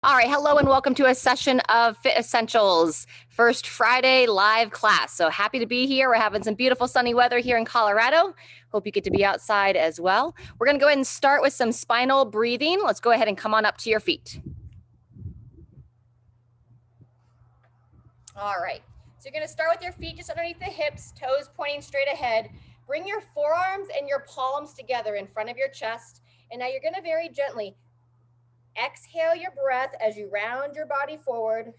All right, hello and welcome to a session of Fit Essentials, first Friday live class. So happy to be here. We're having some beautiful sunny weather here in Colorado. Hope you get to be outside as well. We're gonna go ahead and start with some spinal breathing. Let's go ahead and come on up to your feet. All right, so you're gonna start with your feet just underneath the hips, toes pointing straight ahead. Bring your forearms and your palms together in front of your chest. And now you're gonna very gently exhale your breath as you round your body forward.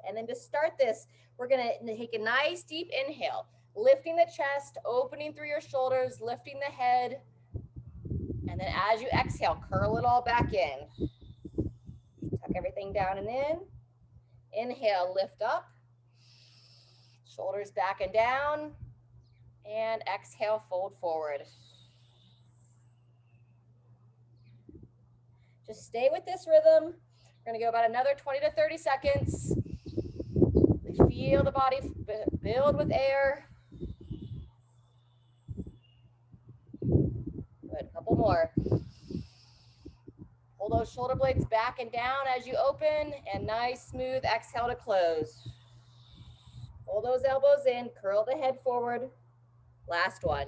And then to start this, we're gonna take a nice deep inhale, lifting the chest, opening through your shoulders, lifting the head. And then as you exhale, curl it all back in. Tuck everything down and in. Inhale, lift up. Shoulders back and down. And exhale, fold forward. Just stay with this rhythm. We're gonna go about another 20 to 30 seconds. Feel the body build with air. Good, a couple more. Pull those shoulder blades back and down as you open, and nice smooth exhale to close. Pull those elbows in, curl the head forward. Last one.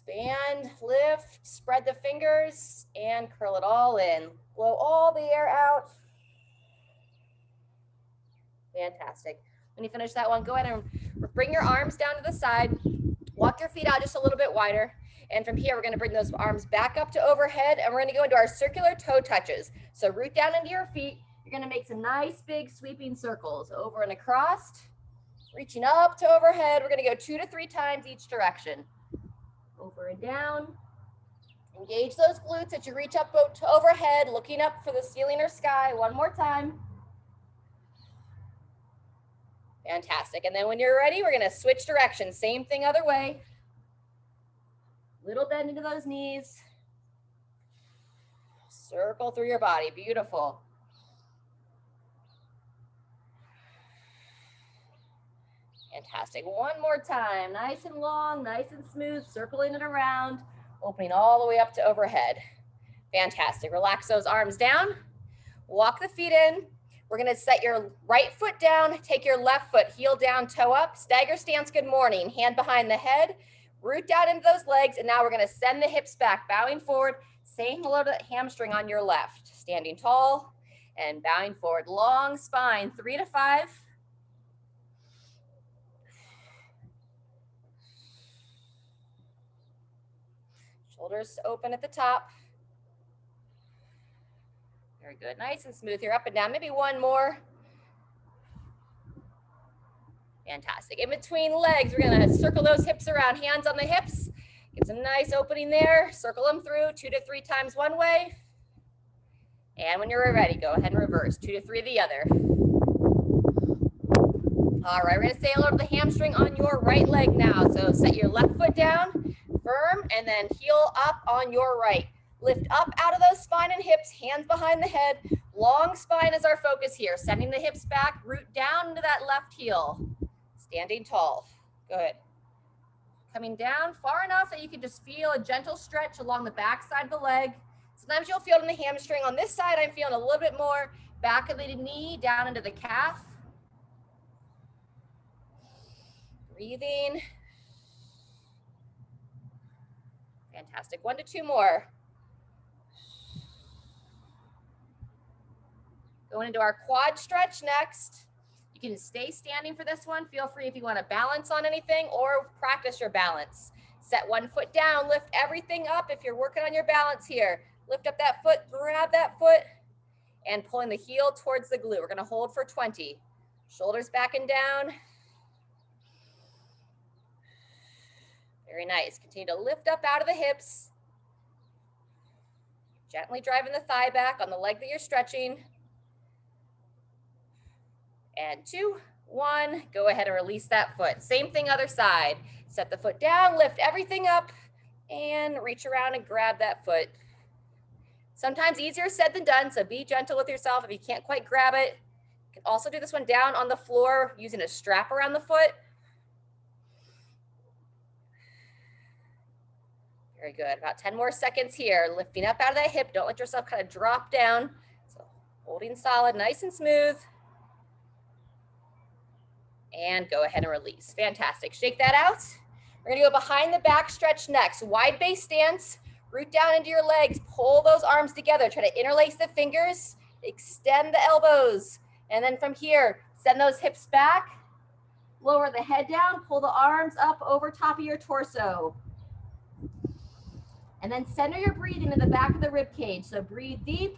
Expand, lift, spread the fingers, and curl it all in. Blow all the air out. Fantastic. When you finish that one, go ahead and bring your arms down to the side. Walk your feet out just a little bit wider. And from here, we're gonna bring those arms back up to overhead, and we're gonna go into our circular toe touches. So root down into your feet. You're gonna make some nice big sweeping circles over and across, reaching up to overhead. We're gonna go 2 to 3 times each direction. Over and down. Engage those glutes as you reach up to overhead, looking up for the ceiling or sky. One more time. Fantastic. And then when you're ready, we're gonna switch directions. Same thing other way. Little bend into those knees. Circle through your body. Beautiful. Fantastic. One more time. Nice and long, nice and smooth, circling it around, opening all the way up to overhead. Fantastic. Relax those arms down. Walk the feet in. We're gonna set your right foot down, take your left foot, heel down, toe up, stagger stance, good morning, hand behind the head, root down into those legs, and now we're gonna send the hips back, bowing forward, saying hello to that hamstring on your left, standing tall and bowing forward, long spine, 3 to 5. Shoulders open at the top. Very good, nice and smooth here, up and down, maybe one more. Fantastic. In between legs, we're gonna circle those hips around, hands on the hips. Get some nice opening there, circle them through 2 to 3 times one way. And when you're ready, go ahead and reverse, 2 to 3 the other. All right, we're gonna say hello to the hamstring on your right leg now. So set your left foot down, firm, and then heel up on your right. Lift up out of those spine and hips, hands behind the head. Long spine is our focus here. Sending the hips back, root down into that left heel. Standing tall. Good. Coming down far enough that you can just feel a gentle stretch along the back side of the leg. Sometimes you'll feel it in the hamstring. On this side, I'm feeling a little bit more back of the knee down into the calf. Breathing. Fantastic. 1 to 2 more. Going into our quad stretch next. You can stay standing for this one. Feel free if you want to balance on anything or practice your balance. Set one foot down, lift everything up if you're working on your balance here. Lift up that foot, grab that foot, and pulling the heel towards the glute. We're going to hold for 20. Shoulders back and down. Very nice. Continue to lift up out of the hips. Gently driving the thigh back on the leg that you're stretching. And 2, 1, go ahead and release that foot. Same thing other side. Set the foot down, lift everything up, and reach around and grab that foot. Sometimes easier said than done, so be gentle with yourself if you can't quite grab it. You can also do this one down on the floor using a strap around the foot. Very good. About 10 more seconds here. Lifting up out of that hip. Don't let yourself kind of drop down. So holding solid, nice and smooth. And go ahead and release. Fantastic. Shake that out. We're going to go behind the back stretch next. Wide base stance. Root down into your legs. Pull those arms together. Try to interlace the fingers. Extend the elbows. And then from here, send those hips back. Lower the head down. Pull the arms up over top of your torso. And then center your breathing in the back of the rib cage. So breathe deep.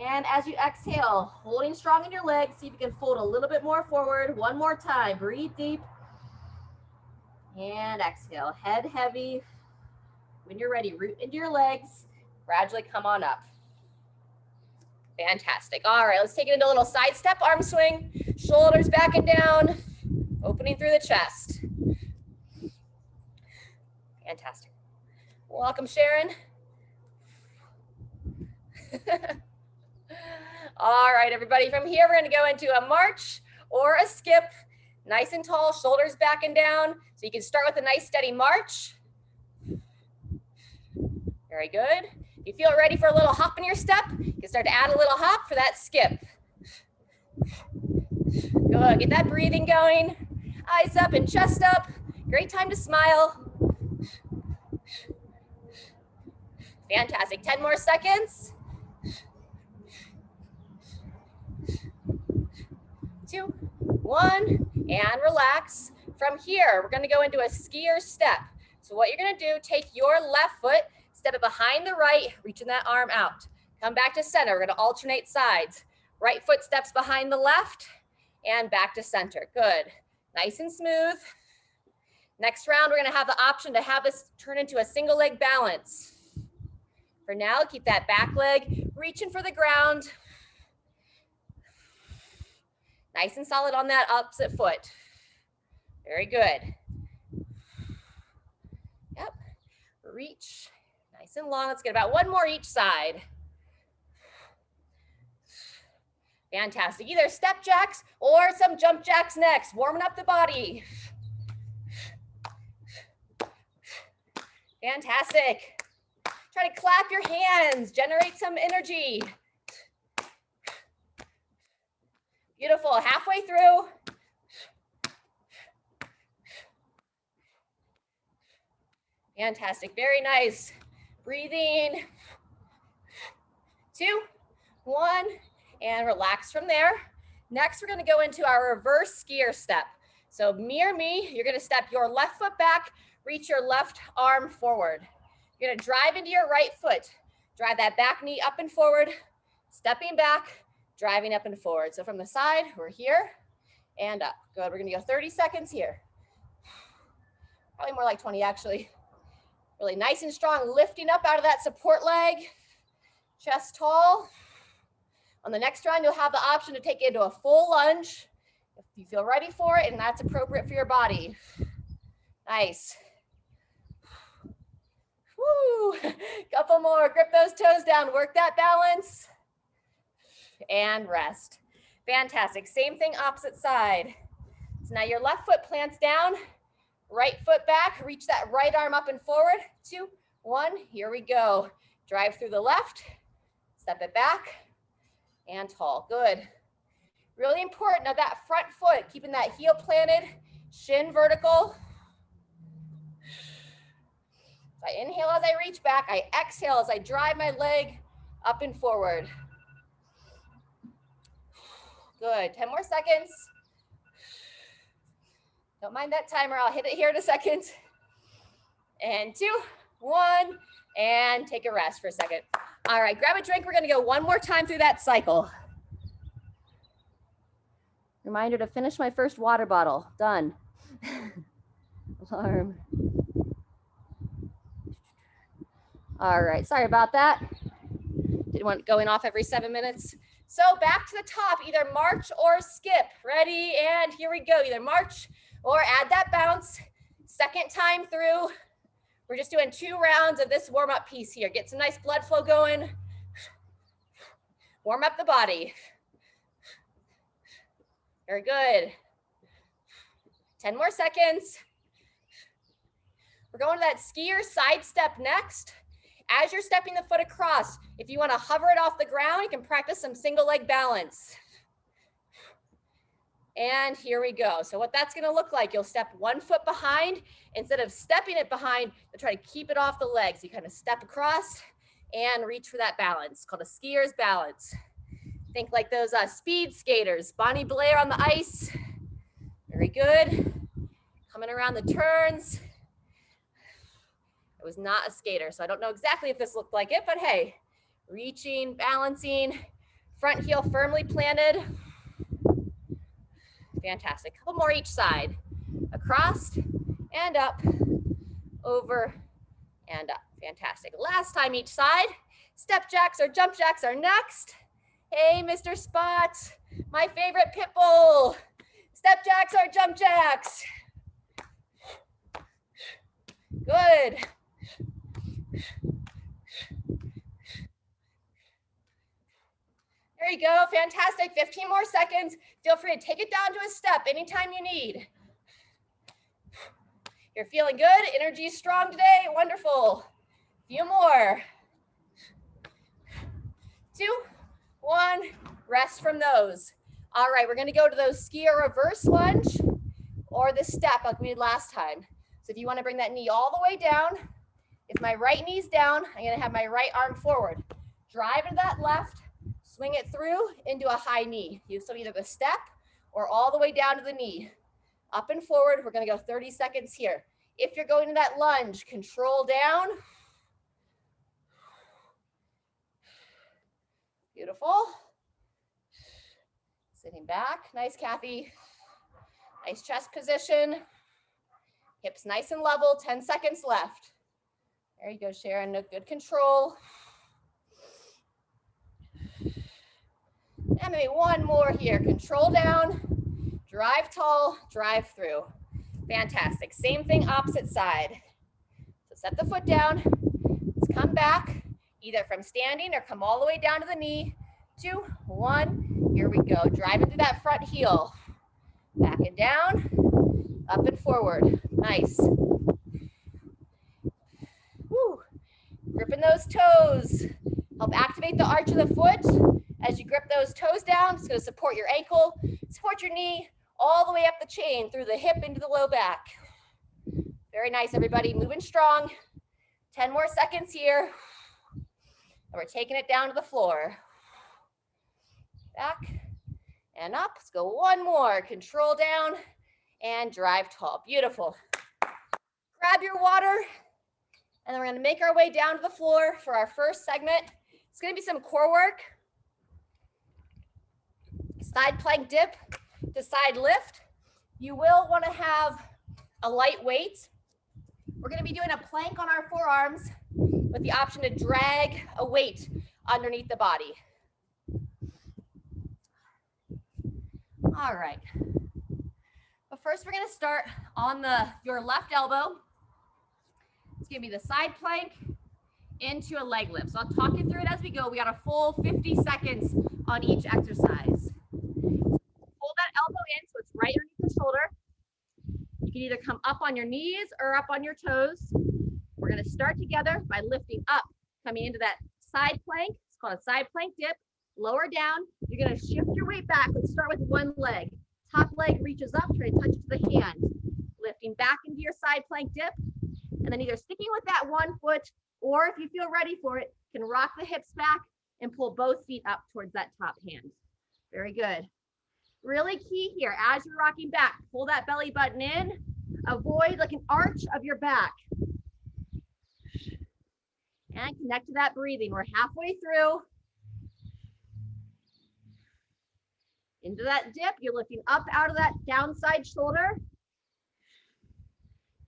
And as you exhale, holding strong in your legs, see if you can fold a little bit more forward. One more time. Breathe deep. And exhale. Head heavy. When you're ready, root into your legs. Gradually come on up. Fantastic. All right, let's take it into a little side step arm swing. Shoulders back and down. Opening through the chest. Fantastic. Welcome, Sharon. All right, everybody, from here, we're going to go into a march or a skip. Nice and tall, shoulders back and down. So you can start with a nice steady march. Very good. If you feel ready for a little hop in your step, you can start to add a little hop for that skip. Good, get that breathing going. Eyes up and chest up. Great time to smile. Fantastic, 10 more seconds. 2, 1, and relax. From here, we're gonna go into a skier step. So what you're gonna do, take your left foot, step it behind the right, reaching that arm out. Come back to center, we're gonna alternate sides. Right foot steps behind the left, and back to center, good. Nice and smooth. Next round, we're gonna have the option to have this turn into a single leg balance. For now, keep that back leg reaching for the ground. Nice and solid on that opposite foot. Very good. Yep, reach, nice and long. Let's get about one more each side. Fantastic, either step jacks or some jump jacks next, warming up the body. Fantastic. Try to clap your hands, generate some energy. Beautiful, halfway through. Fantastic, very nice. Breathing. 2, 1, and relax from there. Next, we're gonna go into our reverse skier step. So mirror me, you're gonna step your left foot back, reach your left arm forward. You're gonna drive into your right foot. Drive that back knee up and forward, stepping back, driving up and forward. So from the side, we're here and up. Good, we're gonna go 30 seconds here. Probably more like 20 actually. Really nice and strong, lifting up out of that support leg, chest tall. On the next round, you'll have the option to take it into a full lunge if you feel ready for it and that's appropriate for your body. Nice. Woo, couple more, grip those toes down, work that balance, and rest. Fantastic, same thing, opposite side. So now your left foot plants down, right foot back, reach that right arm up and forward. 2, 1, here we go. Drive through the left, step it back, and tall, good. Really important of that front foot, keeping that heel planted, shin vertical. So I inhale as I reach back, I exhale as I drive my leg up and forward. Good, 10 more seconds. Don't mind that timer, I'll hit it here in a second. And 2, 1, and take a rest for a second. All right, grab a drink, we're gonna go one more time through that cycle. Reminder to finish my first water bottle, done. Alarm. All right, sorry about that. Didn't want it going off every 7 minutes. So back to the top, either march or skip. Ready, and here we go. Either march or add that bounce. Second time through. We're just doing 2 rounds of this warm-up piece here. Get some nice blood flow going. Warm up the body. Very good. 10 more seconds. We're going to that skier side step next. As you're stepping the foot across, if you want to hover it off the ground, you can practice some single leg balance. And here we go. So what that's going to look like, you'll step one foot behind. Instead of stepping it behind, you'll try to keep it off the legs. You kind of step across and reach for that balance. It's called a skier's balance. Think like those speed skaters. Bonnie Blair on the ice. Very good. Coming around the turns. I was not a skater, so I don't know exactly if this looked like it, but hey, reaching, balancing, front heel firmly planted. Fantastic. A couple more each side. Across and up, over and up. Fantastic. Last time each side. Step jacks or jump jacks are next. Hey, Mr. Spot, my favorite pit bull. Step jacks or jump jacks. Good. There you go, fantastic, 15 more seconds. Feel free to take it down to a step anytime you need. You're feeling good, energy is strong today, wonderful. Few more. 2, 1, rest from those. All right, we're gonna go to those skier reverse lunge or the step like we did last time. So if you wanna bring that knee all the way down, if my right knee's down, I'm gonna have my right arm forward. Drive to that left, swing it through into a high knee. So either the step or all the way down to the knee. Up and forward, we're gonna go 30 seconds here. If you're going to that lunge, control down. Beautiful. Sitting back, nice, Kathy. Nice chest position. Hips nice and level, 10 seconds left. There you go, Sharon, good control. And maybe one more here, control down, drive tall, drive through. Fantastic, same thing, opposite side. So set the foot down, let's come back, either from standing or come all the way down to the knee. 2, 1, here we go. Drive into that front heel. Back and down, up and forward. Nice. Woo. Gripping those toes. Help activate the arch of the foot. As you grip those toes down, it's going to support your ankle, support your knee, all the way up the chain through the hip into the low back. Very nice, everybody. Moving strong. 10 more seconds here. And we're taking it down to the floor. Back and up. Let's go one more. Control down and drive tall. Beautiful. Grab your water, and then we're going to make our way down to the floor for our first segment. It's going to be some core work. Side plank dip to side lift. You will want to have a light weight. We're going to be doing a plank on our forearms with the option to drag a weight underneath the body. All right. But first we're going to start on your left elbow. It's going to be the side plank into a leg lift. So I'll talk you through it as we go. We got a full 50 seconds on each exercise. Pull that elbow in so it's right underneath the shoulder. You can either come up on your knees or up on your toes. We're going to start together by lifting up, coming into that side plank. It's called a side plank dip. Lower down. You're going to shift your weight back. Let's start with one leg. Top leg reaches up, try to touch it to the hand. Lifting back into your side plank dip. And then either sticking with that one foot, or if you feel ready for it, you can rock the hips back and pull both feet up towards that top hand. Very good. Really key here, as you're rocking back, pull that belly button in. Avoid like an arch of your back. And connect to that breathing. We're halfway through. Into that dip, you're lifting up out of that downside shoulder.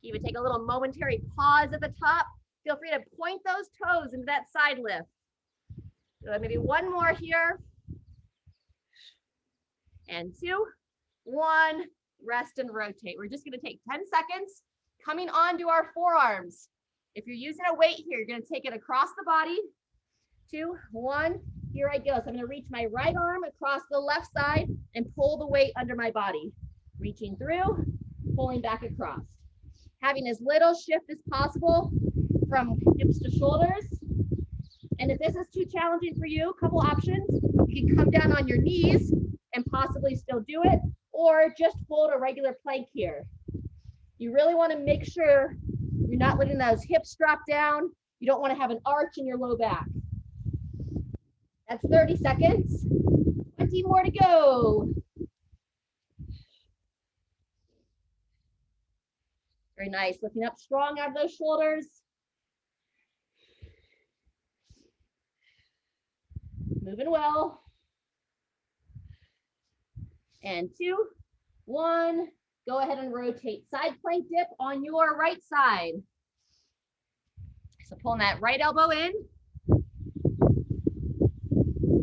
Even take a little momentary pause at the top. Feel free to point those toes into that side lift. So maybe one more here. And 2, 1, rest and rotate. We're just going to take 10 seconds coming onto our forearms. If you're using a weight here, you're going to take it across the body. 2, 1, here I go. So I'm going to reach my right arm across the left side and pull the weight under my body. Reaching through, pulling back across. having as little shift as possible from hips to shoulders. And if this is too challenging for you, a couple options. You can come down on your knees and possibly still do it, or just hold a regular plank here. You really want to make sure you're not letting those hips drop down. You don't want to have an arch in your low back. That's 30 seconds. 20 more to go. Very nice. Lifting up strong out of those shoulders. Moving well. And 2, 1. Go ahead and rotate. Side plank dip on your right side. So pulling that right elbow in.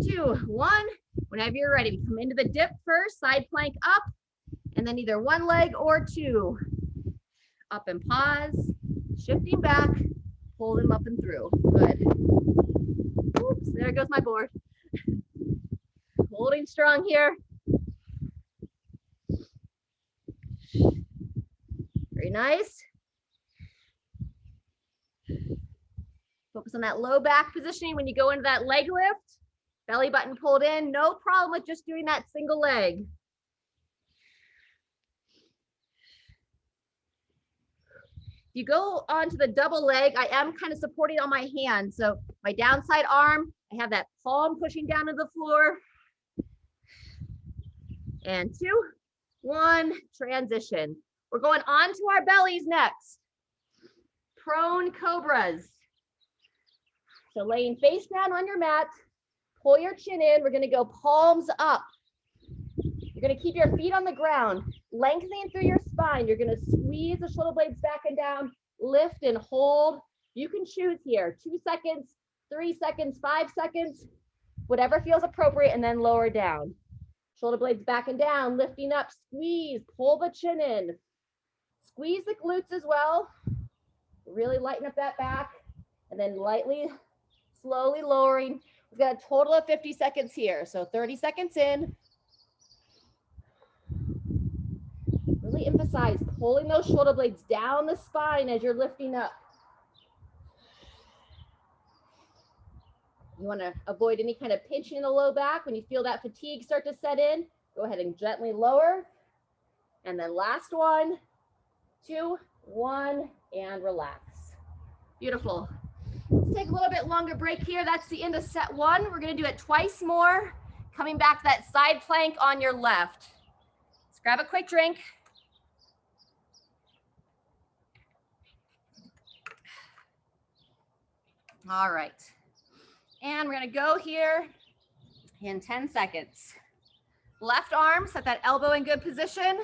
2, 1. Whenever you're ready, come into the dip first, side plank up, and then either one leg or 2. Up and pause, shifting back, pull them up and through. Good. Oops, there goes my board. Holding strong here. Very nice. Focus on that low back positioning when you go into that leg lift. Belly button pulled in, no problem with just doing that single leg. If you go onto the double leg, I am kind of supporting on my hand. So my downside arm, I have that palm pushing down to the floor. And 2, 1, transition. We're going onto our bellies next. Prone Cobras. So laying face down on your mat, pull your chin in. We're going to go palms up. You're going to keep your feet on the ground, lengthening through your spine. You're going to squeeze the shoulder blades back and down, lift and hold. You can choose here, 2 seconds, 3 seconds, 5 seconds, whatever feels appropriate, and then lower down. Shoulder blades back and down, lifting up, squeeze, pull the chin in. Squeeze the glutes as well. Really lighten up that back, and then lightly, slowly lowering. We've got a total of 50 seconds here. So 30 seconds in. Really emphasize pulling those shoulder blades down the spine as you're lifting up. You want to avoid any kind of pinching in the low back. When you feel that fatigue start to set in, go ahead and gently lower. And then last 1, 2, 1, and relax. Beautiful. Let's take a little bit longer break here. That's the end of set 1. We're going to do it twice more. Coming back to that side plank on your left. Let's grab a quick drink. All right. And we're going to go here in 10 seconds. Left arm, set that elbow in good position.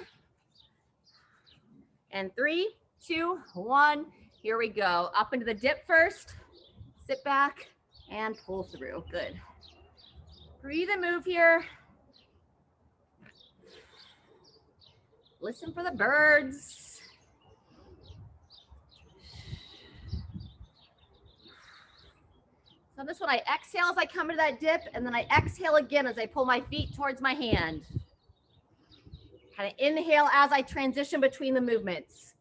And 3, 2, 1. Here we go. Up into the dip first. Sit back and pull through. Good. Breathe and move here. Listen for the birds. So this one, I exhale as I come into that dip, and then I exhale again as I pull my feet towards my hand. Kind of inhale as I transition between the movements.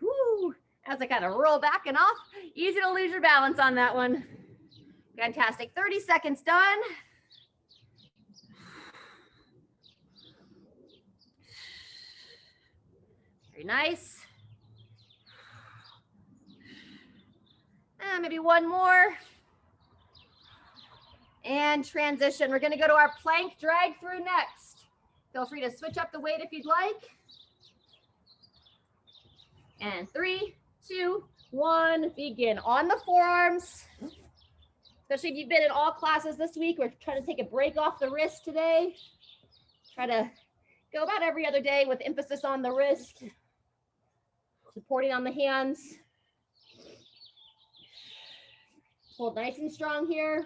Woo. As I kind of roll back and off. Easy to lose your balance on that one. Fantastic. 30 seconds done. Very nice. And maybe one more. And transition. We're going to go to our plank drag through next. Feel free to switch up the weight if you'd like. And 3, 2, 1, begin. On the forearms. Especially if you've been in all classes this week, we're trying to take a break off the wrist today. Try to go about every other day with emphasis on the wrist. Supporting on the hands. Hold nice and strong here.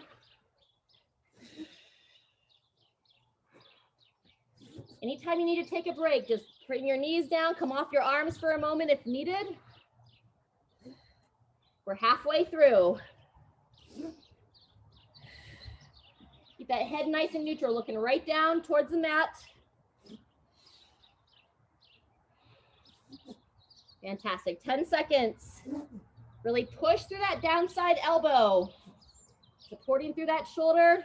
Anytime you need to take a break, just bring your knees down, come off your arms for a moment if needed. We're halfway through. Keep that head nice and neutral, looking right down towards the mat. Fantastic. 10 seconds. Really push through that downside elbow. Supporting through that shoulder.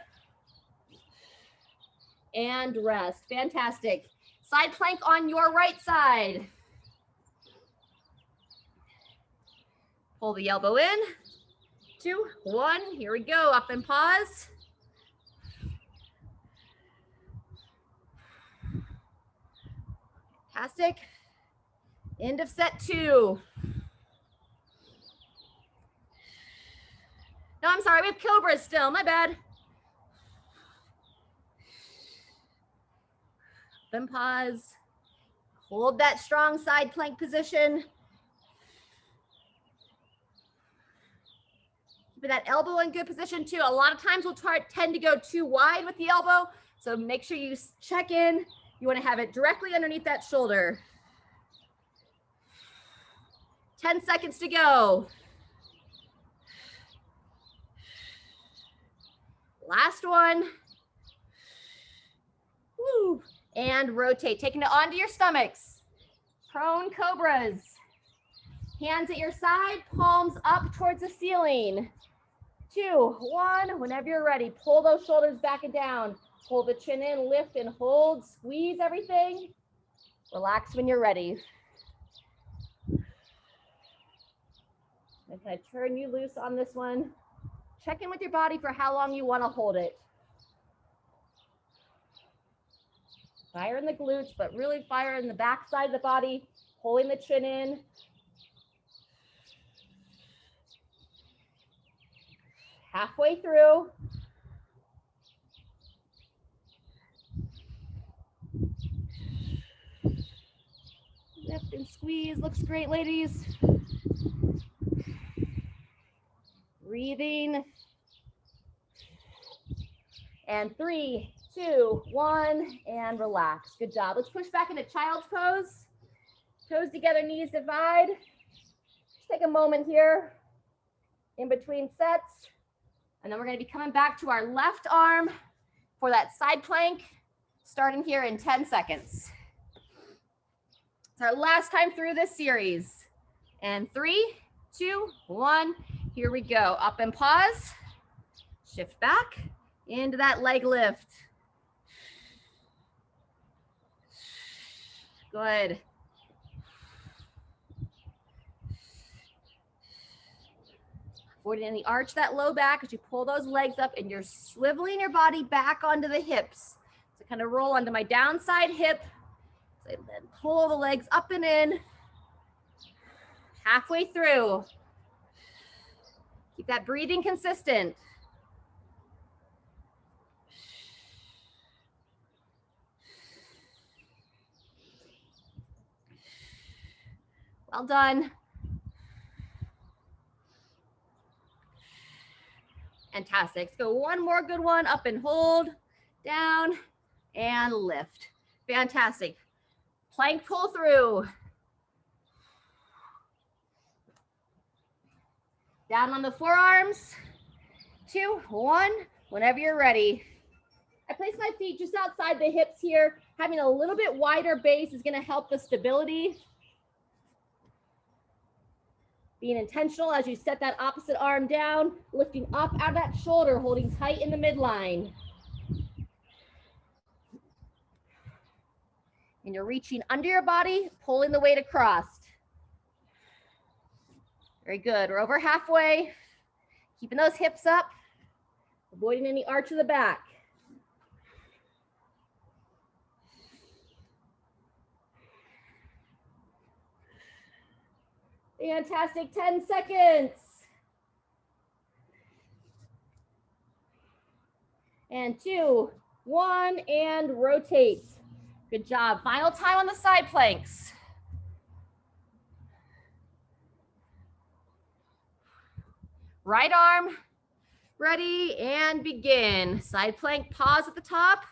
And rest. Fantastic. Side plank on your right side. Pull the elbow in. 2, 1. Here we go. Up and pause. Fantastic. End of set 2. No, I'm sorry. We have cobras still. My bad. Then pause. Hold that strong side plank position. Keep that elbow in good position too. A lot of times we'll tend to go too wide with the elbow. So make sure you check in. You want to have it directly underneath that shoulder. 10 seconds to go. Last one. Woo. And rotate, taking it onto your stomachs. Prone cobras. Hands at your side, palms up towards the ceiling. 2, 1, whenever you're ready, pull those shoulders back and down. Pull the chin in, lift and hold, squeeze everything. Relax when you're ready. I'm gonna turn you loose on this one. Check in with your body for how long you wanna hold it. Fire in the glutes, but really fire in the back side of the body, pulling the chin in. Halfway through. Lift and squeeze, looks great, ladies. Breathing. And 3, 2, 1, and relax. Good job. Let's push back into child's pose. Toes together, knees divide. Just take a moment here in between sets. And then we're going to be coming back to our left arm for that side plank, starting here in 10 seconds. It's our last time through this series. And 3, 2, 1, here we go. Up and pause. Shift back into that leg lift. Good. Avoiding any arch that low back as you pull those legs up and you're swiveling your body back onto the hips. So kind of roll onto my downside hip. So then pull the legs up and in. Halfway through. Keep that breathing consistent. Well done. Fantastic. Let's go one more good one. Up and hold, down, and lift. Fantastic. Plank pull through. Down on the forearms. 2, 1, whenever you're ready. I place my feet just outside the hips here. Having a little bit wider base is going to help the stability. Being intentional as you set that opposite arm down, lifting up out of that shoulder, holding tight in the midline. And you're reaching under your body, pulling the weight across. Very good. We're over halfway. Keeping those hips up, avoiding any arch of the back. Fantastic. 10 seconds. And 2, 1, and rotate. Good job. Final time on the side planks. Right arm, ready, and begin. Side plank, pause at the top.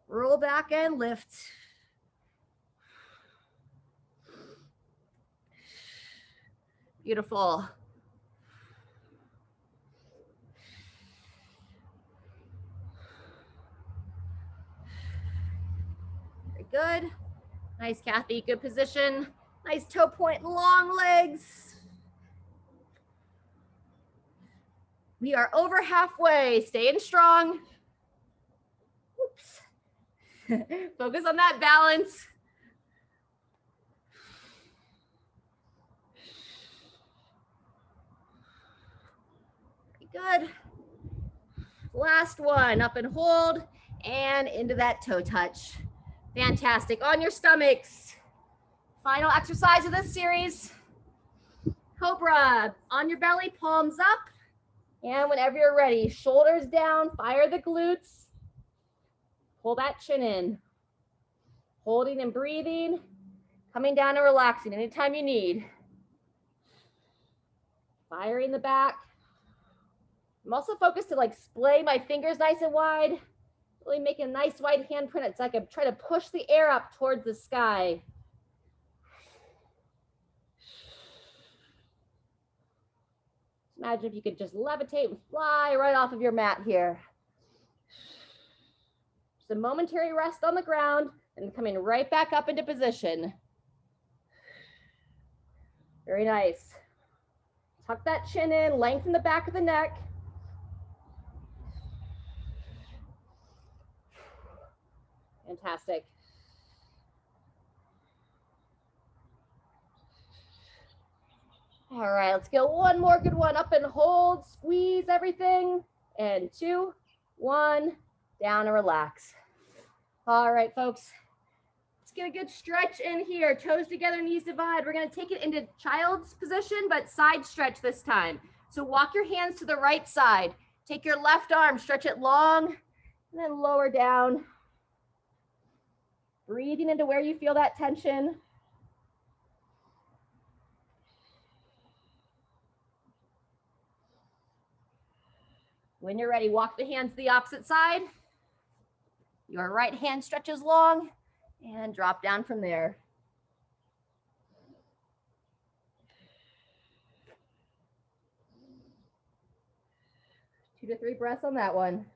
Roll back and lift. Beautiful. Very good. Nice, Kathy. Good position. Nice toe point, long legs. We are over halfway, staying strong. Oops. Focus on that balance. Very good. Last one, up and hold, and into that toe touch. Fantastic. On your stomachs. Final exercise of this series. Cobra, on your belly, palms up. And whenever you're ready, shoulders down, fire the glutes. Pull that chin in. Holding and breathing. Coming down and relaxing anytime you need. Firing the back. I'm also focused to like splay my fingers nice and wide. Really making a nice wide handprint. It's like I'm trying to push the air up towards the sky. Imagine if you could just levitate and fly right off of your mat here. Just a momentary rest on the ground and coming right back up into position. Very nice. Tuck that chin in, lengthen the back of the neck. Fantastic. All right, let's get one more good one. Up and hold, squeeze everything. And 2, 1, down and relax. All right, folks. Let's get a good stretch in here. Toes together, knees divide. We're gonna take it into child's position, but side stretch this time. So walk your hands to the right side. Take your left arm, stretch it long, and then lower down. Breathing into where you feel that tension. When you're ready, walk the hands to the opposite side. Your right hand stretches long and drop down from there. 2 to 3 breaths on that one.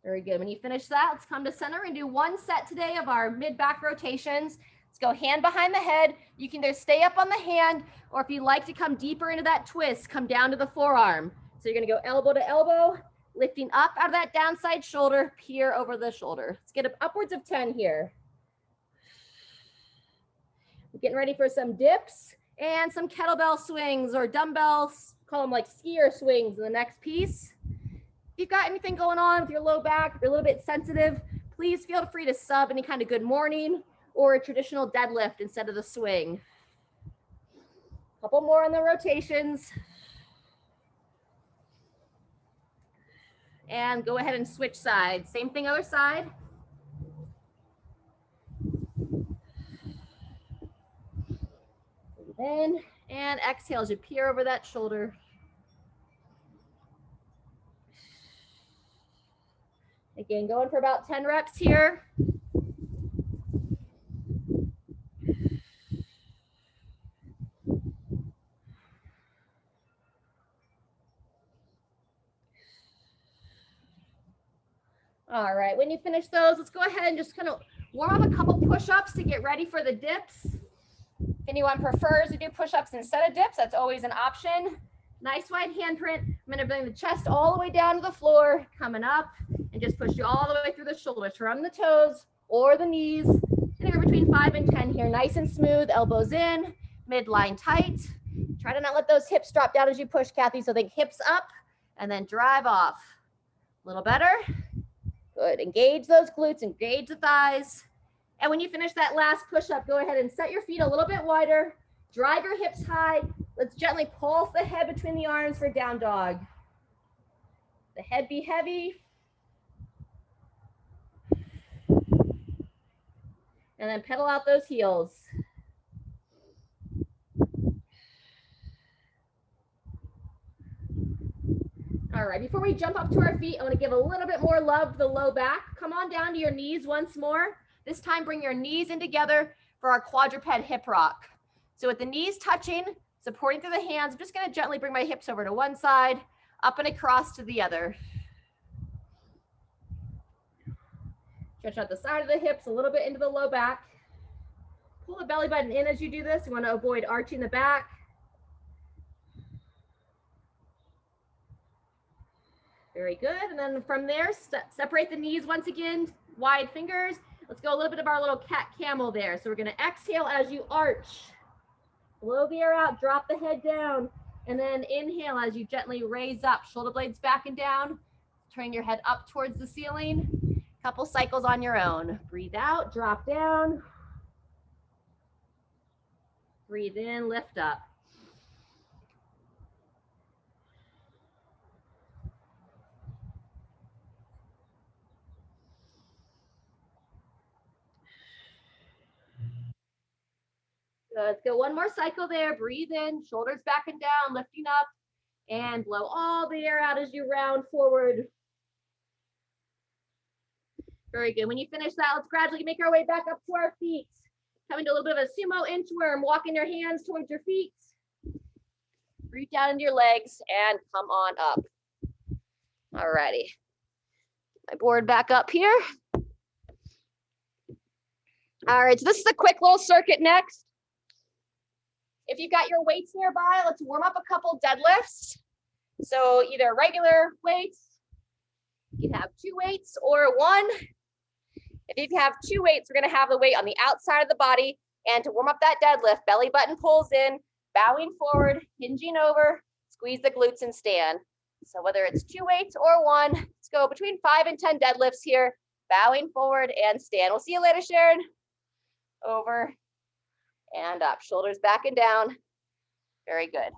Very good. When you finish that, let's come to center and do one set today of our mid-back rotations. Let's go hand behind the head. You can either stay up on the hand, or if you like to come deeper into that twist, come down to the forearm. So you're gonna go elbow to elbow, lifting up out of that downside shoulder, peer over the shoulder. Let's get up upwards of 10 here. We're getting ready for some dips and some kettlebell swings or dumbbells, call them like skier swings in the next piece. If you've got anything going on with your low back, if you're a little bit sensitive, please feel free to sub any kind of good morning or a traditional deadlift instead of the swing. Couple more on the rotations. And go ahead and switch sides. Same thing, other side. Breathe in and exhale as you peer over that shoulder. Again, going for about 10 reps here. All right, when you finish those, let's go ahead and just kind of warm up a couple push-ups to get ready for the dips. If anyone prefers to do push-ups instead of dips, that's always an option. Nice wide handprint. I'm gonna bring the chest all the way down to the floor, coming up, and just push you all the way through the shoulders from the toes or the knees. Anywhere between 5 and 10 here, nice and smooth, elbows in, midline tight. Try to not let those hips drop down as you push, Kathy, so think hips up and then drive off. A little better. Good, engage those glutes, engage the thighs. And when you finish that last push-up, go ahead and set your feet a little bit wider, drive your hips high. Let's gently pulse the head between the arms for down dog. The head be heavy. And then pedal out those heels. All right, before we jump up to our feet, I want to give a little bit more love to the low back. Come on down to your knees once more. This time, bring your knees in together for our quadruped hip rock. So with the knees touching, supporting through the hands, I'm just going to gently bring my hips over to one side, up and across to the other. Stretch out the side of the hips a little bit into the low back. pull the belly button in as you do this. You want to avoid arching the back. Very good. And then from there, separate the knees once again, wide fingers. Let's go a little bit of our little cat camel there. So we're going to exhale as you arch. Blow the air out, drop the head down, and then inhale as you gently raise up, shoulder blades back and down. Turn your head up towards the ceiling. Couple cycles on your own. Breathe out, drop down. Breathe in, lift up. Good. Let's go one more cycle there. Breathe in, shoulders back and down, lifting up, and blow all the air out as you round forward. Very good. When you finish that, let's gradually make our way back up to our feet. Coming to a little bit of a sumo inchworm, walking your hands towards your feet. Reach down into your legs and come on up. All righty. My board back up here. All right, so this is a quick little circuit next. If you've got your weights nearby, let's warm up a couple deadlifts. So either regular weights, you can have 2 weights or 1. If you have 2 weights, we're gonna have the weight on the outside of the body. And to warm up that deadlift, belly button pulls in, bowing forward, hinging over, squeeze the glutes and stand. So whether it's 2 weights or 1, let's go between 5 and 10 deadlifts here, bowing forward and stand. We'll see you later, Sharon. Over and up, shoulders back and down. Very good.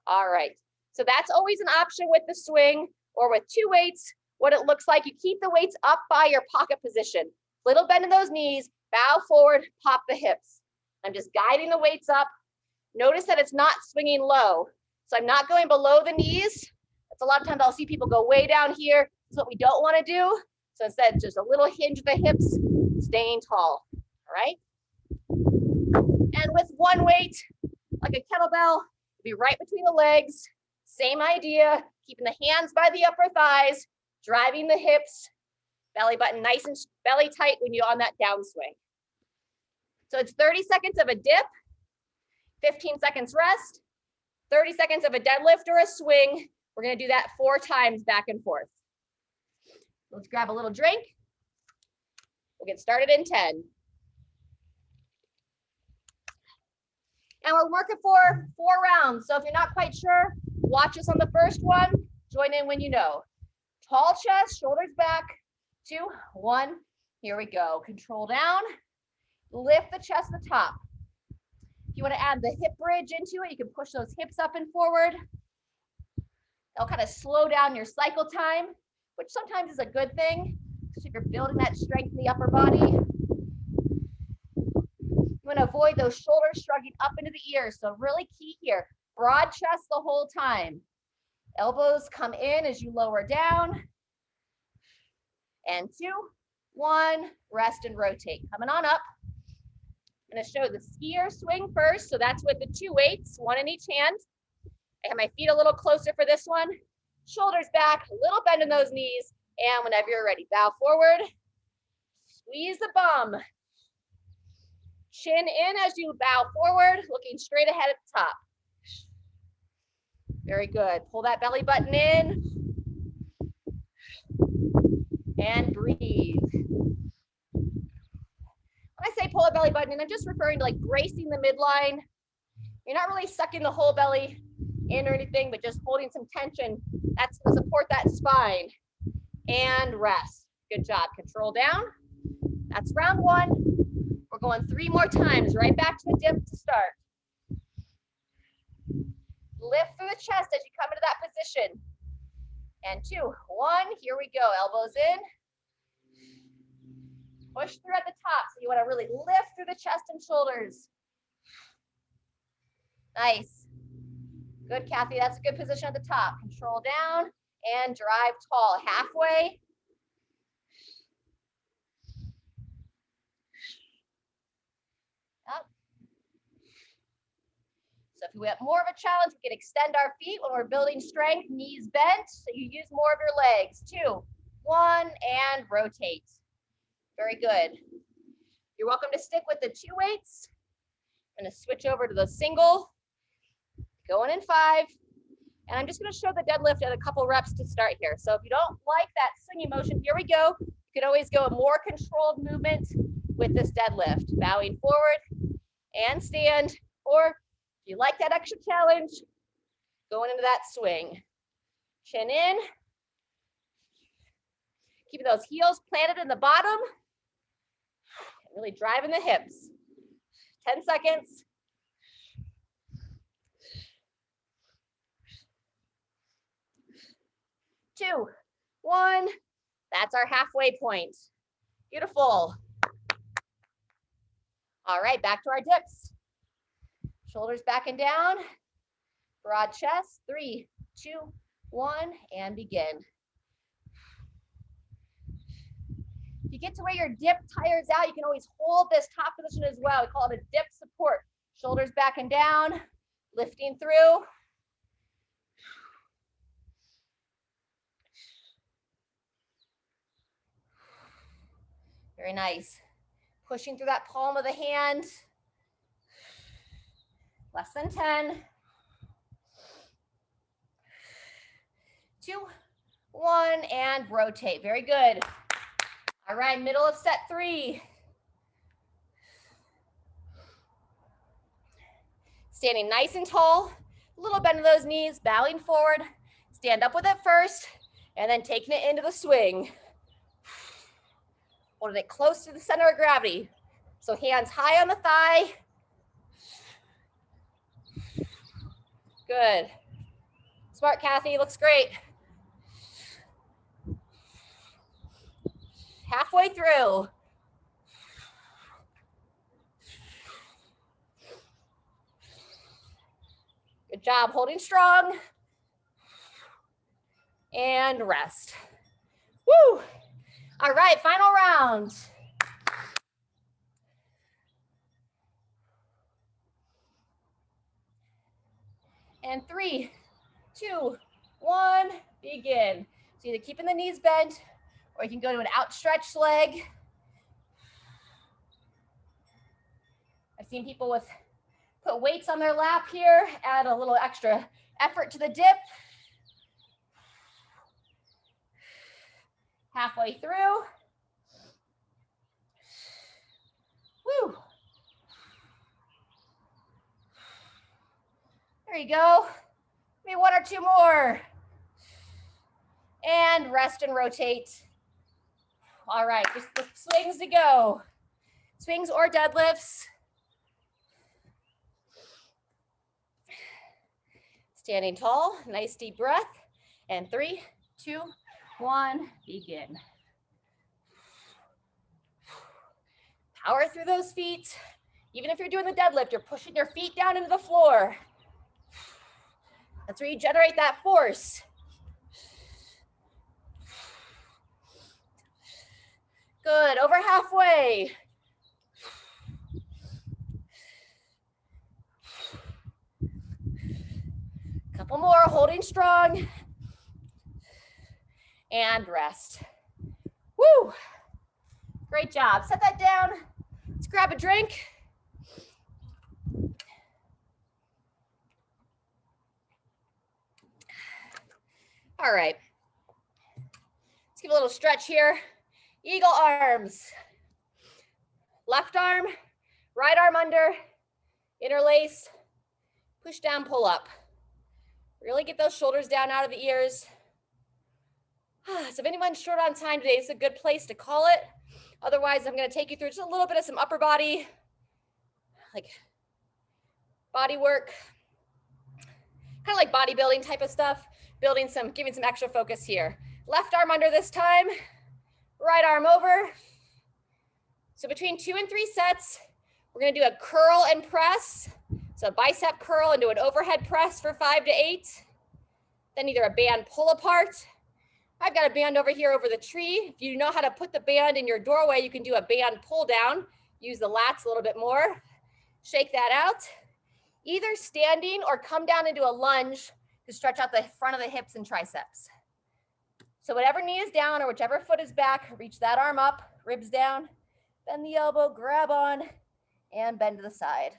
All right, so that's always an option with the swing or with 2 weights. What it looks like, you keep the weights up by your pocket position. Little bend in those knees, bow forward, pop the hips. I'm just guiding the weights up. Notice that it's not swinging low. So I'm not going below the knees. That's a lot of times I'll see people go way down here. That's what we don't want to do. So instead, just a little hinge of the hips, staying tall, all right? And with 1 weight, like a kettlebell, be right between the legs. Same idea, keeping the hands by the upper thighs, driving the hips, belly button nice and belly tight when you're on that downswing. So it's 30 seconds of a dip, 15 seconds rest, 30 seconds of a deadlift or a swing. We're gonna do that 4 times back and forth. Let's grab a little drink. We'll get started in 10. And we're working for 4 rounds. So if you're not quite sure, watch us on the first one. Join in when you know. Tall chest, shoulders back. 2, 1, here we go. Control down, lift the chest to the top. If you want to add the hip bridge into it, you can push those hips up and forward. That'll kind of slow down your cycle time, which sometimes is a good thing, especially if you're building that strength in the upper body. You want to avoid those shoulders shrugging up into the ears. So really key here, broad chest the whole time. Elbows come in as you lower down. And 2, 1, rest and rotate. Coming on up. I'm gonna show the skier swing first. So that's with the 2 weights, 1 in each hand. I have my feet a little closer for this one. Shoulders back, a little bend in those knees. And whenever you're ready, bow forward. Squeeze the bum. Chin in as you bow forward, looking straight ahead at the top. Very good. Pull that belly button in. And breathe. When I say pull the belly button in, I'm just referring to like bracing the midline. You're not really sucking the whole belly in or anything, but just holding some tension. That's going to support that spine. And rest. Good job. Control down. That's round 1. We're going 3 more times, right back to the dip to start. Lift through the chest as you come into that position. And 2, 1, here we go. Elbows in. Push through at the top. So you want to really lift through the chest and shoulders. Nice. Good, Kathy. That's a good position at the top. Control down and drive tall. Halfway. Up. So if we have more of a challenge, we can extend our feet when we're building strength, knees bent, so you use more of your legs. 2, 1, and rotate. Very good. You're welcome to stick with the 2 weights. I'm gonna switch over to the single, going in 5. And I'm just gonna show the deadlift at a couple reps to start here. So if you don't like that swingy motion, here we go. You can always go a more controlled movement with this deadlift, bowing forward and stand, or if you like that extra challenge, going into that swing. Chin in, keeping those heels planted in the bottom, really driving the hips. 10 seconds. 2, 1. That's our halfway point. Beautiful. All right, back to our dips. Shoulders back and down. Broad chest. 3, 2, 1, and begin. If you get to where your dip tires out, you can always hold this top position as well. We call it a dip support. Shoulders back and down, lifting through. Very nice. Pushing through that palm of the hand. Less than 10. 2, 1, and rotate. Very good. All right, middle of set 3. Standing nice and tall, a little bend of those knees, bowing forward. Stand up with it first, and then taking it into the swing. Holding it close to the center of gravity. So hands high on the thigh. Good. Smart, Kathy, looks great. Halfway through. Good job, holding strong. And rest. Woo! All right, final round. And 3, 2, 1, begin. So either keeping the knees bent, or you can go to an outstretched leg. I've seen people put weights on their lap here, add a little extra effort to the dip. Halfway through. Woo. There you go. Maybe 1 or 2 more. And rest and rotate. All right, just the swings to go. Swings or deadlifts. Standing tall, nice deep breath. And 3, 2, 1, begin. Power through those feet. Even if you're doing the deadlift, you're pushing your feet down into the floor. That's where you generate that force. Good, over halfway. Couple more, holding strong. And rest. Woo! Great job. Set that down. Let's grab a drink. All right. Let's give a little stretch here. Eagle arms. Left arm, right arm under, interlace, push down, pull up. Really get those shoulders down out of the ears. So if anyone's short on time today, it's a good place to call it. Otherwise, I'm going to take you through just a little bit of some upper body, like body work, kind of like bodybuilding type of stuff, giving some extra focus here. Left arm under this time, right arm over. So between 2 and 3 sets, we're going to do a curl and press. So bicep curl and do an overhead press for 5 to 8. Then either a band pull apart. I've got a band over here over the tree. If you know how to put the band in your doorway, you can do a band pull down. Use the lats a little bit more. Shake that out. Either standing or come down into a lunge to stretch out the front of the hips and triceps. So whatever knee is down or whichever foot is back, reach that arm up, ribs down. Bend the elbow, grab on, and bend to the side.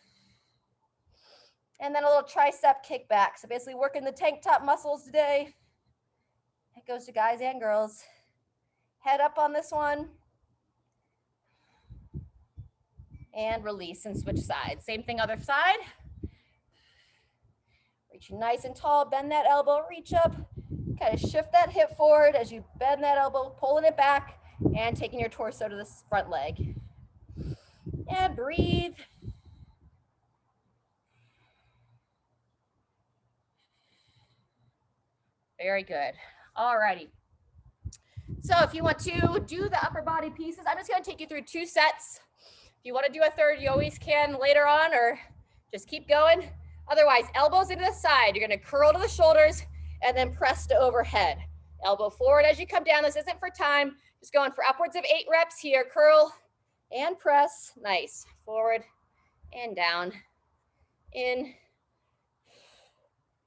And then a little tricep kick back. So basically working the tank top muscles today. It goes to guys and girls. Head up on this one. And release and switch sides. Same thing other side. Reaching nice and tall, bend that elbow, reach up. Kind of shift that hip forward as you bend that elbow, pulling it back and taking your torso to the front leg. And breathe. Very good. All righty. So if you want to do the upper body pieces, I'm just going to take you through 2 sets. If you want to do a third, you always can later on, or just keep going. Otherwise, elbows into the side. You're going to curl to the shoulders and then press to overhead. Elbow forward as you come down. This isn't for time. Just going for upwards of 8 reps here. Curl and press. Nice. Forward and down. In.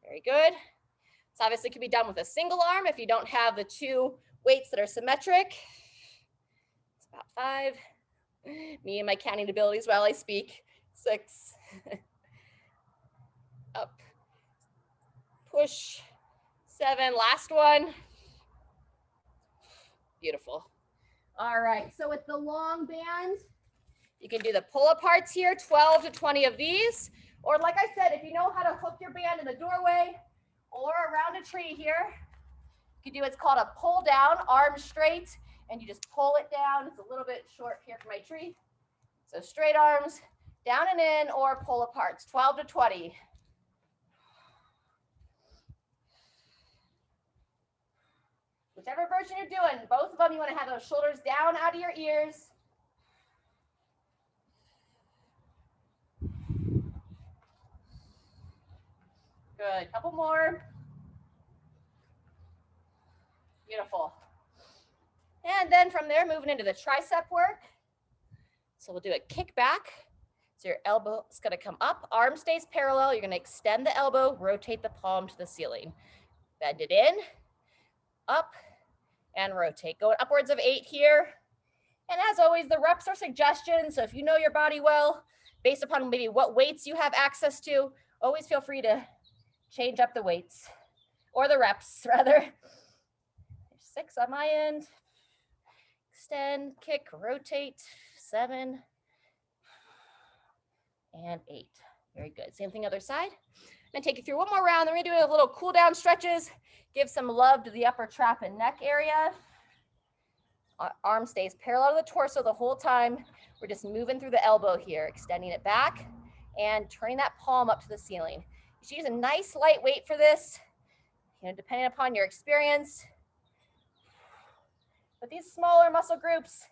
Very good. This obviously can be done with a single arm if you don't have the 2 weights that are symmetric. It's about 5. Me and my counting abilities while I speak. 6. Up. Push. 7. Last one. Beautiful. All right. So with the long band, you can do the pull aparts here, 12 to 20 of these. Or like I said, if you know how to hook your band in the doorway or around a tree here, you can do what's called a pull down, arms straight, and you just pull it down. It's a little bit short here for my tree. So straight arms, down and in, or pull aparts, 12 to 20. Whichever version you're doing, both of them, you want to have those shoulders down out of your ears. Good, couple more. Beautiful. And then from there, moving into the tricep work. So we'll do a kick back. So your elbow is going to come up, arm stays parallel. You're going to extend the elbow, rotate the palm to the ceiling. Bend it in, up, and rotate. Going upwards of 8 here. And as always, the reps are suggestions. So if you know your body well, based upon maybe what weights you have access to, always feel free to change up the weights, or the reps rather. There's 6 on my end. Extend, kick, rotate, 7, and 8. Very good. Same thing other side. I'm going to take you through one more round. Then we're going to do a little cool down stretches. Give some love to the upper trap and neck area. Arm stays parallel to the torso the whole time. We're just moving through the elbow here, extending it back and turning that palm up to the ceiling. You should use a nice light weight for this, depending upon your experience. But these smaller muscle groups,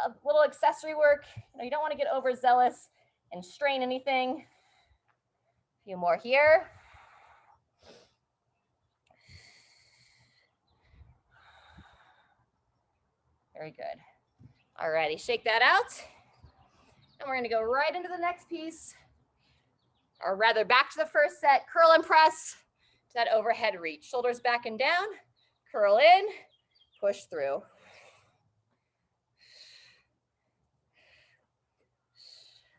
a little accessory work, you don't want to get overzealous and strain anything. A few more here. Very good. All righty, shake that out. And we're going to go right into the next piece, or rather back to the first set. Curl and press to that overhead reach. Shoulders back and down, curl in, push through.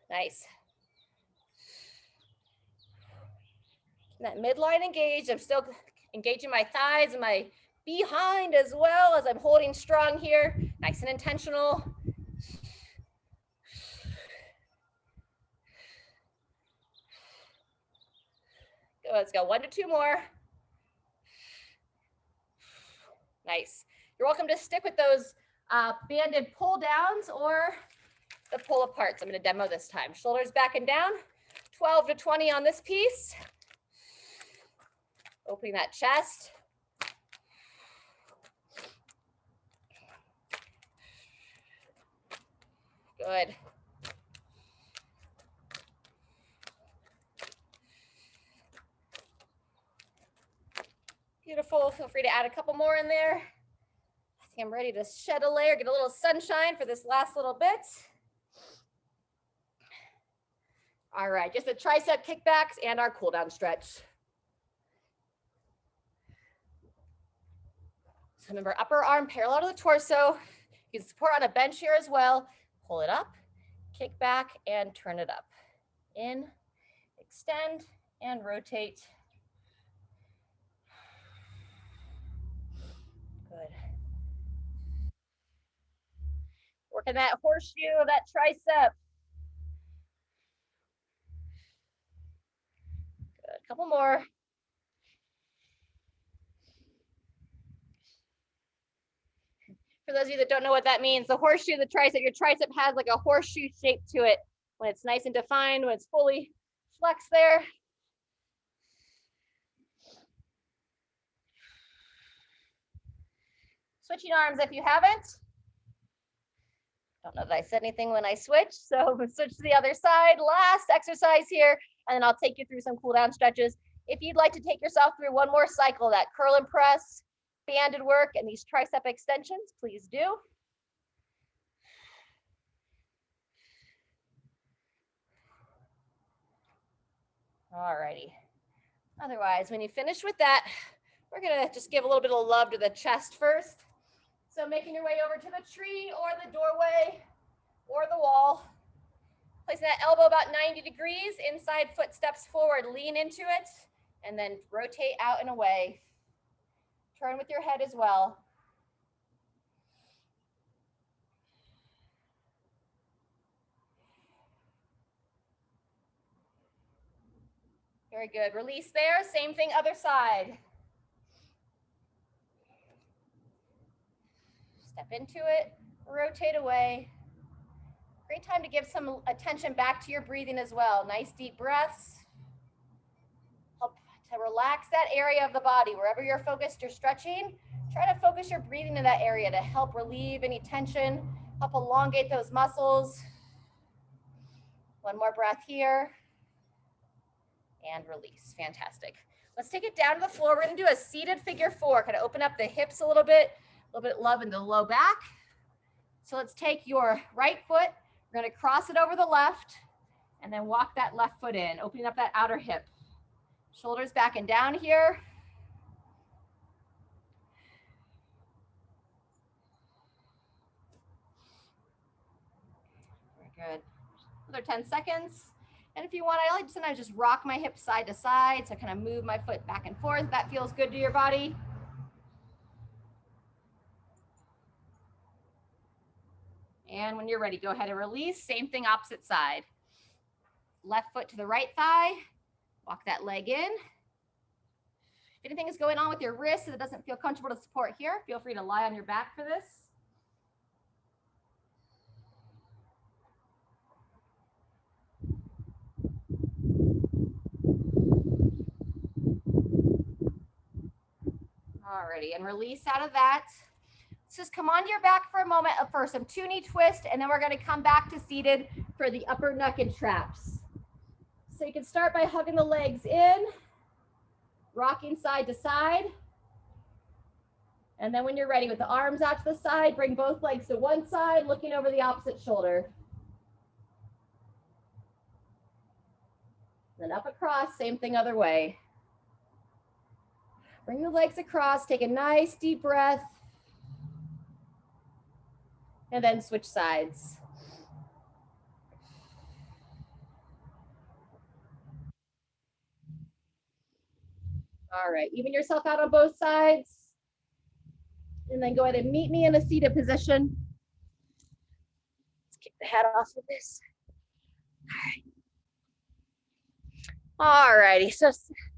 Nice. That midline engaged. I'm still engaging my thighs and my behind as well as I'm holding strong here. Nice and intentional. Good, let's go 1 to 2 more. Nice. You're welcome to stick with those banded pull downs or the pull aparts. I'm going to demo this time. Shoulders back and down. 12 to 20 on this piece. Opening that chest. Good. Beautiful. Feel free to add a couple more in there. I think I'm ready to shed a layer, get a little sunshine for this last little bit. All right, just the tricep kickbacks and our cool down stretch. So remember, upper arm parallel to the torso. You can support on a bench here as well. Pull it up, kick back, and turn it up. In, extend, and rotate. Good. Working that horseshoe of that tricep. Good. Couple more. For those of you that don't know what that means, the horseshoe, the tricep, your tricep has like a horseshoe shape to it when it's nice and defined, when it's fully flexed there. Switching arms if you haven't. Don't know that I said anything when I switch, so switch to the other side. Last exercise here, and then I'll take you through some cool down stretches. If you'd like to take yourself through one more cycle, that curl and press, banded work, and these tricep extensions, please do. Alrighty. Otherwise, when you finish with that, we're gonna just give a little bit of love to the chest first. So making your way over to the tree or the doorway or the wall. Placing that elbow about 90 degrees, inside foot steps forward, lean into it, and then rotate out and away. Turn with your head as well. Very good. Release there. Same thing, other side. Step into it, rotate away. Great time to give some attention back to your breathing as well. Nice deep breaths. Help to relax that area of the body. Wherever you're focused, you're stretching. Try to focus your breathing in that area to help relieve any tension, help elongate those muscles. One more breath here. And release. Fantastic. Let's take it down to the floor. We're going to do a seated figure four. Kind of open up the hips a little bit love in the low back. So let's take your right foot. We're going to cross it over the left and then walk that left foot in, opening up that outer hip. Shoulders back and down here. Very good. Another 10 seconds. And if you want, I like to sometimes just rock my hips side to side. So kind of move my foot back and forth. If that feels good to your body. And when you're ready, go ahead and release. Same thing, opposite side. Left foot to the right thigh. Walk that leg in. If anything is going on with your wrist that doesn't feel comfortable to support here, feel free to lie on your back for this. Alrighty, and release out of that. Let's just come onto your back for a moment for some two-knee twist, and then we're going to come back to seated for the upper neck and traps. So you can start by hugging the legs in, rocking side to side. And then when you're ready with the arms out to the side, bring both legs to one side, looking over the opposite shoulder. Then up across, same thing other way. Bring the legs across, take a nice deep breath. And then switch sides. All right, even yourself out on both sides. And then go ahead and meet me in a seated position. Let's kick the head off of this. All righty, so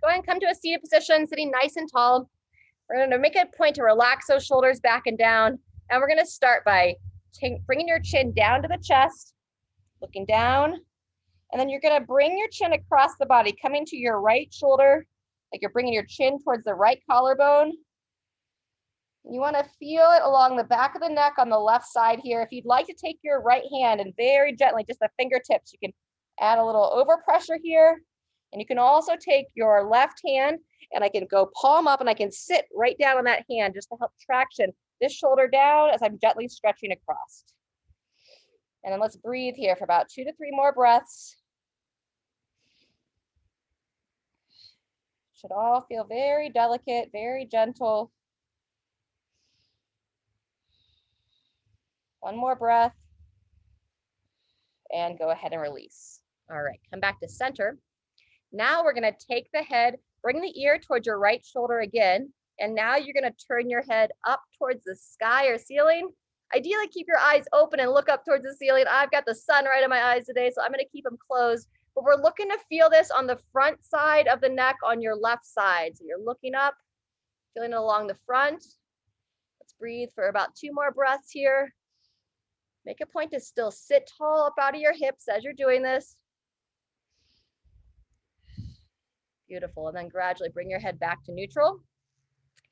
go ahead and come to a seated position, sitting nice and tall. We're going to make a point to relax those shoulders back and down. And we're going to start by bringing your chin down to the chest, looking down. And then you're going to bring your chin across the body, coming to your right shoulder, like you're bringing your chin towards the right collarbone. You want to feel it along the back of the neck on the left side here. If you'd like to take your right hand and very gently, just the fingertips, you can add a little overpressure here. And you can also take your left hand and I can go palm up and I can sit right down on that hand just to help traction this shoulder down as I'm gently stretching across. And then let's breathe here for about 2 to 3 more breaths. Should all feel very delicate, very gentle. One more breath. and go ahead and release. All right, come back to center. Now we're gonna take the head, bring the ear towards your right shoulder again, and now you're gonna turn your head up towards the sky or ceiling. Ideally, keep your eyes open and look up towards the ceiling. I've got the sun right in my eyes today, so I'm gonna keep them closed. But we're looking to feel this on the front side of the neck on your left side. So you're looking up, feeling it along the front. Let's breathe for about 2 more breaths here. Make a point to still sit tall up out of your hips as you're doing this. Beautiful, and then gradually bring your head back to neutral.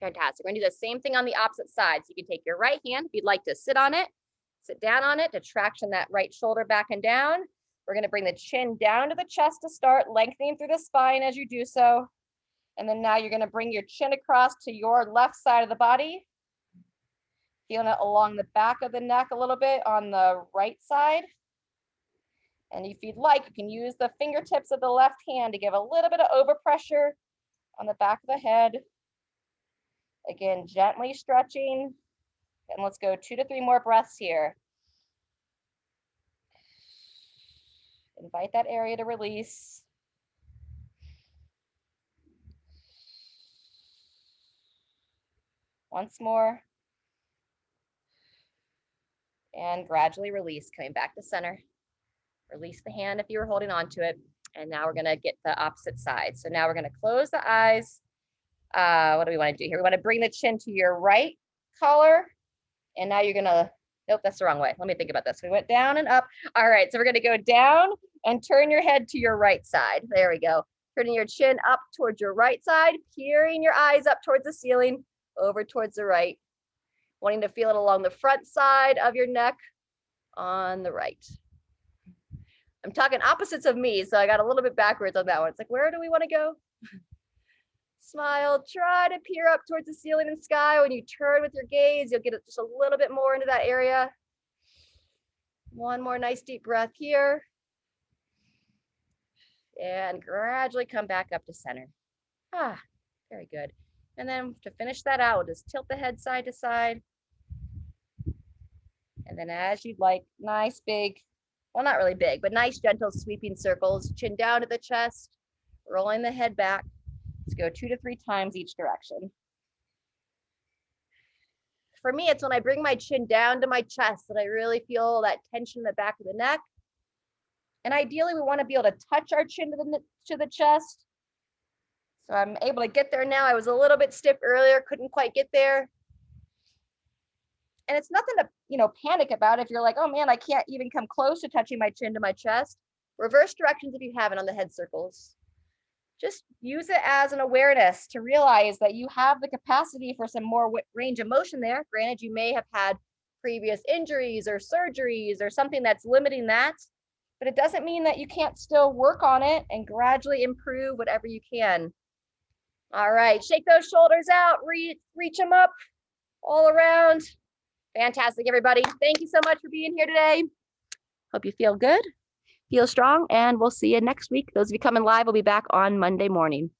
Fantastic, we're gonna do the same thing on the opposite side. So you can take your right hand, if you'd like to sit on it, sit down on it to traction that right shoulder back and down. We're gonna bring the chin down to the chest to start, lengthening through the spine as you do so. And then now you're gonna bring your chin across to your left side of the body. Feeling it along the back of the neck a little bit on the right side. And if you'd like, you can use the fingertips of the left hand to give a little bit of overpressure on the back of the head. Again, gently stretching. And let's go 2 to 3 more breaths here. Invite that area to release. Once more. And gradually release, coming back to center. Release the hand if you were holding on to it. And now we're gonna get the opposite side. So now we're gonna close the eyes. What do we wanna do here? We wanna bring the chin to your right collar. And now you're gonna, nope, that's the wrong way. Let me think about this. We went down and up. All right, so we're gonna go down and turn your head to your right side. There we go. Turning your chin up towards your right side, peering your eyes up towards the ceiling, over towards the right. Wanting to feel it along the front side of your neck on the right. I'm talking opposites of me, so I got a little bit backwards on that one. It's like, where do we want to go? Smile, try to peer up towards the ceiling and sky. When you turn with your gaze, you'll get it just a little bit more into that area. One more nice deep breath here. And gradually come back up to center. Very good. And then to finish that out, we'll just tilt the head side to side. And then as you'd like, nice big, well, not really big, but nice gentle sweeping circles, chin down to the chest, rolling the head back. Let's go 2 to 3 times each direction. For me, it's when I bring my chin down to my chest that I really feel that tension in the back of the neck. And ideally, we want to be able to touch our chin to the chest. So I'm able to get there now. I was a little bit stiff earlier, couldn't quite get there. And it's nothing to, panic about if you're like, oh man, I can't even come close to touching my chin to my chest. Reverse directions if you haven't on the head circles. Just use it as an awareness to realize that you have the capacity for some more range of motion there. Granted, you may have had previous injuries or surgeries or something that's limiting that, but it doesn't mean that you can't still work on it and gradually improve whatever you can. All right, shake those shoulders out, reach them up all around. Fantastic, everybody. Thank you so much for being here today. Hope you feel good, feel strong, and we'll see you next week. Those of you coming live will be back on Monday morning.